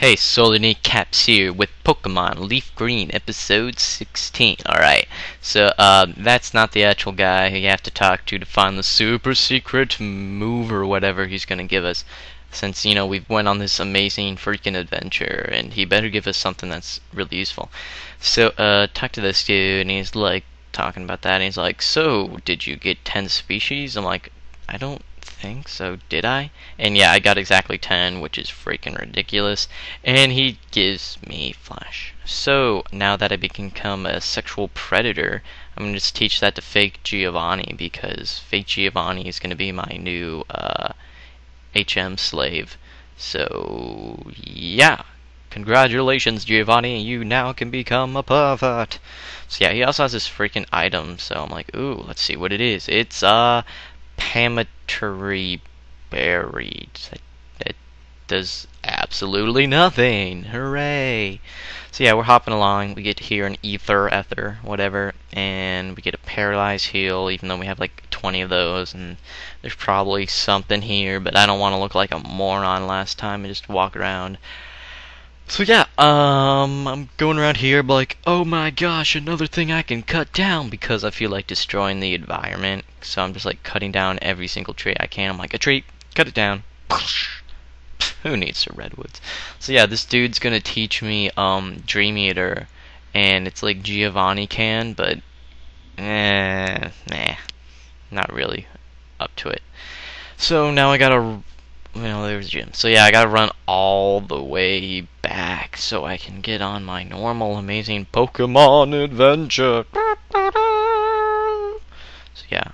Hey, Solar Caps here with Pokemon Leaf Green, episode 16. Alright, so that's not the actual guy who you have to talk to find the super secret move or whatever he's gonna give us. Since, we've went on this amazing freaking adventure, and he better give us something that's really useful. So, talk to this dude, and he's like, talking about that, and he's like, so, did you get 10 species? I'm like, I don't think so, did I? And yeah, I got exactly 10, which is freaking ridiculous. And he gives me Flash. So now that I become a sexual predator, I'm gonna just teach that to Fake Giovanni, because Fake Giovanni is gonna be my new HM slave. So yeah, congratulations, Giovanni, you now can become a pervert. So yeah, he also has this freaking item, so I'm like, ooh, let's see what it is. It's Pamatory Berry. It does absolutely nothing. Hooray! So yeah, we're hopping along. We get here an ether, whatever, and we get a paralyzed heal, even though we have like 20 of those, and there's probably something here, but I don't want to look like a moron last time and just walk around. So yeah, I'm going around here like, oh my gosh, another thing I can cut down, because I feel like destroying the environment. So I'm just like cutting down every single tree I can. I'm like, a tree, cut it down. Who needs the redwoods? So yeah, this dude's gonna teach me Dream Eater, and it's like Giovanni can, but nah, not really up to it. So now I gotta, there's Jim. So yeah, I gotta run all the way back so I can get on my normal, amazing Pokemon adventure. So yeah,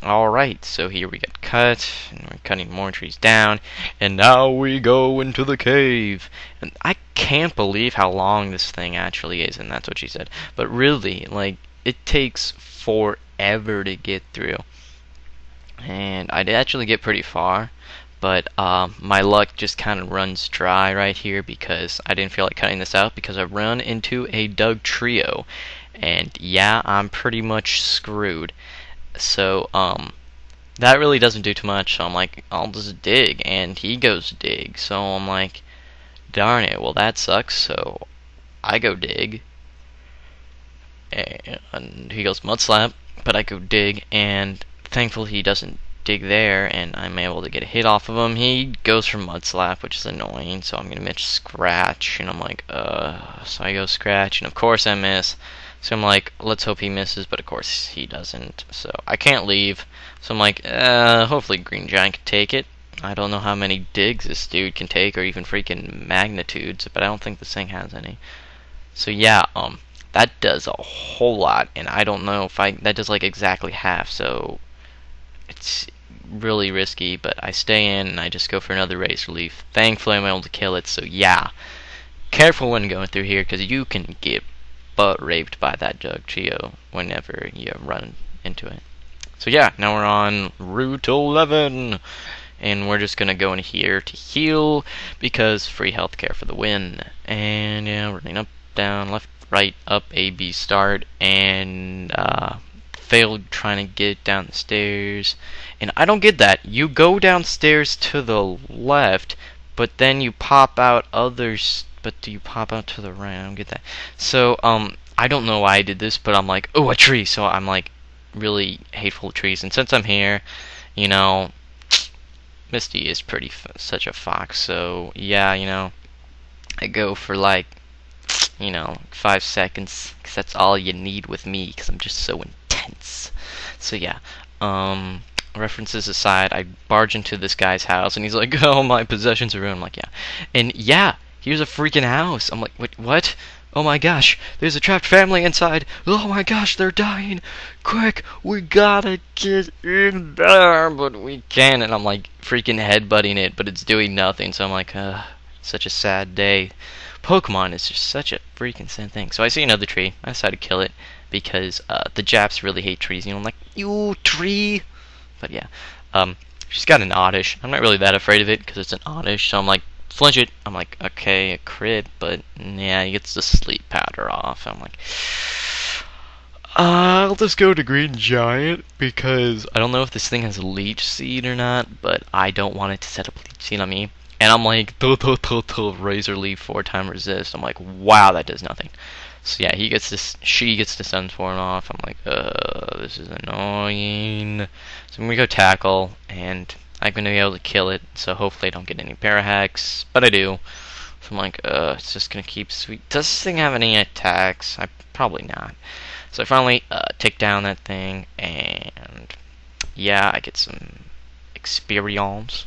alright, so here we get cut, and we're cutting more trees down, and now we go into the cave. And I can't believe how long this thing actually is, and that's what she said. But really, like, it takes forever to get through. And I did actually get pretty far, but my luck just kind of runs dry right here because I didn't feel like cutting this out, because I run into a Dugtrio, and yeah, I'm pretty much screwed. So that really doesn't do too much, so I'm like, I'll just dig, and he goes dig, so I'm like, darn it, well that sucks. So I go dig, and he goes mud slap, but I go dig, and thankfully he doesn't dig there, and I'm able to get a hit off of him. He goes for mud slap, which is annoying, so I'm gonna miss scratch, and I'm like, so I go scratch, and of course I miss. So I'm like, let's hope he misses, but of course he doesn't. So I can't leave. So I'm like, hopefully Green Giant can take it. I don't know how many digs this dude can take, or even freaking magnitudes, but I don't think this thing has any. So yeah, that does a whole lot, and I don't know if that does like exactly half, so it's really risky, but I stay in and I just go for another Razor Leaf. Thankfully I'm able to kill it, so yeah. Careful when going through here, because you can get butt raped by that Dugtrio whenever you run into it. So yeah, now we're on Route 11, and we're just gonna go in here to heal, because free healthcare for the win. And yeah, running up, down, left, right, up, A, B, start, and failed trying to get down the stairs. And I don't get that. You go downstairs to the left, but then you pop out others. But do you pop out to the right? I don't get that. So I don't know why I did this, but I'm like, oh, a tree. So I'm like really hateful of trees. And since I'm here, Misty is pretty such a fox. So yeah, I go for like 5 seconds, because that's all you need with me, because I'm just so intense. So yeah, references aside, I barge into this guy's house, and he's like, oh, my possessions are ruined. I'm like, yeah. And yeah, here's a freaking house. I'm like, wait, what? Oh my gosh, there's a trapped family inside. Oh my gosh, they're dying. Quick, we gotta get in there, but we can't. And I'm like freaking headbutting it, but it's doing nothing. So I'm like, such a sad day. Pokemon is just such a freaking sad thing. So I see another tree. I decide to kill it, because the Japs really hate trees. I'm like, you tree. But yeah, she's got an Oddish. I'm not really that afraid of it, because it's an Oddish. So I'm like, flinch it. I'm like, okay, a crit, but yeah, he gets the sleep powder off. I'm like, I'll just go to Green Giant, because I don't know if this thing has a leech seed or not, but I don't want it to set up leech seed on me. And I'm like, Razor Leaf 4-time resist. I'm like, wow, that does nothing. So yeah, she gets the Sunstorm off. I'm like, this is annoying. So I'm gonna go tackle, and I'm gonna be able to kill it. So hopefully I don't get any Parahacks, but I do. So I'm like, it's just gonna keep sweet. Does this thing have any attacks? Probably not. So I finally take down that thing, and yeah, I get some experience.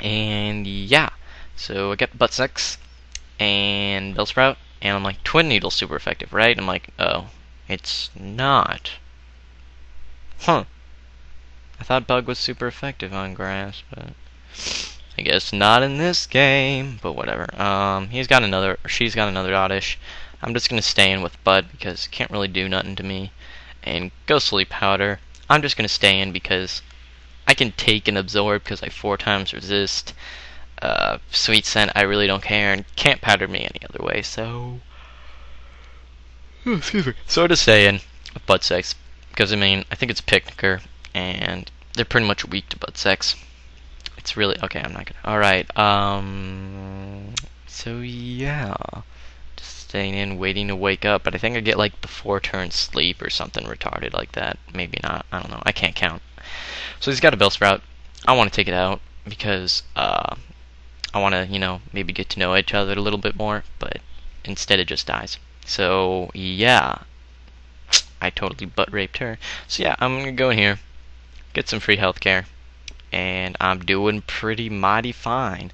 And yeah, so I get Butt Sex and Bellsprout, and I'm like, Twin Needle's super effective, right? I'm like, oh, it's not. Huh. I thought Bug was super effective on grass, but I guess not in this game. But whatever. She's got another Oddish. I'm just gonna stay in with Bud because it can't really do nothing to me. And Ghostly Powder, I'm just gonna stay in because I can take and absorb because I 4-times resist. Sweet Scent, I really don't care, and can't powder me any other way, so... excuse me. So to say in Butt Sex, because I mean, I think it's Picnicker, and they're pretty much weak to Butt Sex. It's really... okay, I'm not gonna... alright, so yeah... just staying in, waiting to wake up, but I think I get like the 4-turn sleep or something retarded like that. Maybe not, I don't know, I can't count. So he's got a Bellsprout. I want to take it out because I want to, maybe get to know each other a little bit more, but instead it just dies. So yeah, I totally butt raped her. So yeah, I'm gonna go in here, get some free healthcare, and I'm doing pretty mighty fine.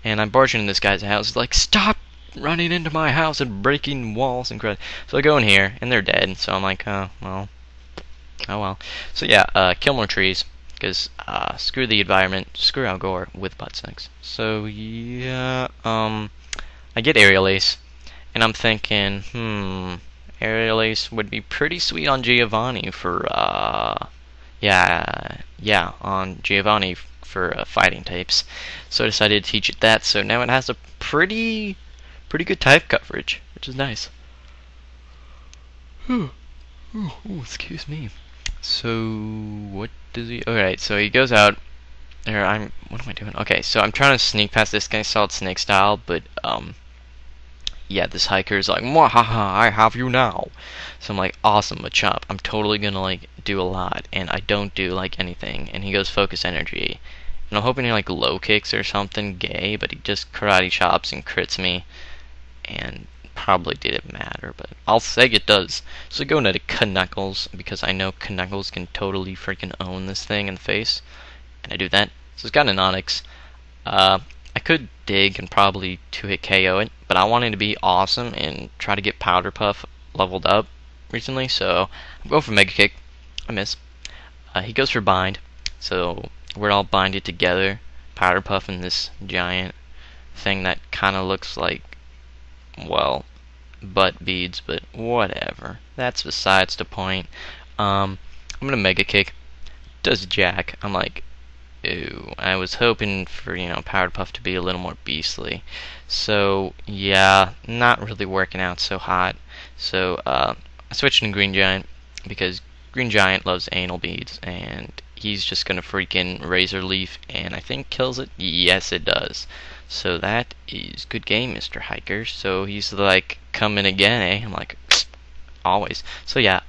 And I'm barging in this guy's house, like, stop running into my house and breaking walls and crap. So I go in here, and they're dead. So I'm like, oh well. So yeah, kill more trees, because screw the environment, screw Al Gore with Butt Sex. So yeah, I get Aerial Ace, and I'm thinking, Aerial Ace would be pretty sweet on Giovanni for on Giovanni for fighting types. So I decided to teach it that. So now it has a pretty good type coverage, which is nice. Excuse me. So what does he? Alright, so he goes out. What am I doing? Okay, so I'm trying to sneak past this guy, Solid Snake style, but yeah, this hiker's like, mwahaha, I have you now. So I'm like, awesome, Machop. I'm totally gonna like do a lot, and I don't do like anything. And he goes Focus Energy, and I'm hoping he like low kicks or something gay, but he just karate chops and crits me, and probably didn't matter, but I'll say it does. So go into Knuckles, because I know Knuckles can totally freaking own this thing in the face, and I do that. So it's got an Onyx. I could dig and probably 2-hit KO it, but I wanted to be awesome and try to get Powder Puff leveled up recently, so I'm going for Mega Kick. I miss. He goes for Bind, so we're all binded together. Powder Puff and this giant thing that kind of looks like, well, butt beads, but whatever. That's besides the point. I'm gonna Mega Kick. Does Jack. I'm like, ooh. I was hoping for, Powered Puff to be a little more beastly. So, yeah, not really working out so hot. So, I switched to Green Giant because Green Giant loves anal beads, and he's just gonna freaking Razor Leaf, and I think kills it. Yes, it does. So that is good game, Mr. Hiker. So he's like, coming again, eh? I'm like, always. So yeah,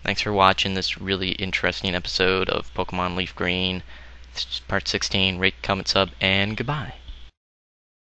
thanks for watching this really interesting episode of Pokemon Leaf Green. This is part 16. Rate, comment, sub, and goodbye.